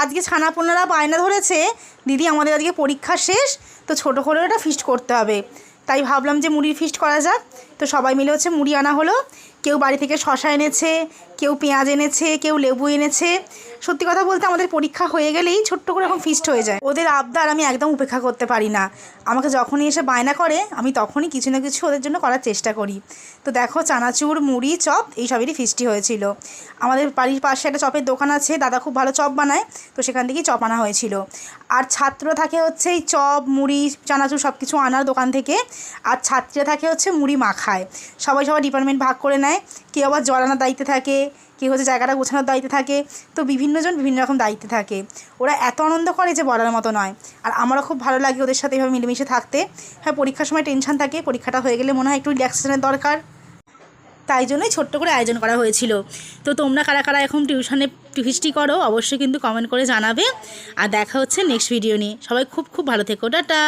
আজকে ছানাপোনারা বায়না ধরেছে দিদি আমাদের আজকে পরীক্ষা শেষ, তো ছোটো করে একটা ফিস্ট করতে হবে। তাই ভাবলাম যে মুড়ির ফিস্ট করা যাক। তো সবাই মিলে হচ্ছে মুড়ি আনা হলো। কেউ বাড়ি থেকে শশা এনেছে, কেউ পেঁয়াজ এনেছে, কেউ লেবু এনেছে। সত্যি কথা বলতে আমাদের পরীক্ষা হয়ে গেলেই ছোট্ট করে এখন ফিস্ট হয়ে যায়। ওদের আবদার আমি একদম উপেক্ষা করতে পারি না। আমাকে যখনই এসে বায়না করে আমি তখনই কিছু না কিছু ওদের জন্য করার চেষ্টা করি। তো দেখো চানাচুর, মুড়ি, চপ এই সবেরই ফিস্টি হয়েছিল। আমাদের বাড়ির পাশে একটা চপের দোকান আছে, দাদা খুব ভালো চপ বানায়, তো সেখান থেকেই চপ আনা হয়েছিল। আর ছাত্র থাকে হচ্ছে এই চপ, মুড়ি, চানাচুর সব কিছু আনার দোকান থেকে, আর ছাত্রীরা থাকে হচ্ছে মুড়ি মাখায়। সবাই ডিপার্টমেন্ট ভাগ করে নেয়। কেউ আবার জল আনার দায়িত্বে থাকে, কেউ হচ্ছে জায়গাটা গোছানোর দায়িত্বে থাকে। তো বিভিন্নজন বিভিন্ন রকম দায়িত্বে থাকে। ওরা এত আনন্দ করে যে বলার মতো নয়। আর আমারও খুব ভালো লাগে ওদের সাথে এভাবে মিলেমিশে থাকতে। হ্যাঁ, পরীক্ষার সময় টেনশন থাকে, পরীক্ষাটা হয়ে গেলে মনে হয় একটু রিল্যাক্সেশনের দরকার, তাই জন্যই ছোট্ট করে আয়োজন করা হয়েছিল। তো তোমরা কারা কারা এখন টিউশনে ফিস্টি করো অবশ্যই কিন্তু কমেন্ট করে জানাবে। আর দেখা হচ্ছে নেক্সট ভিডিও নিয়ে। সবাই খুব খুব ভালো থেকো, টাটা।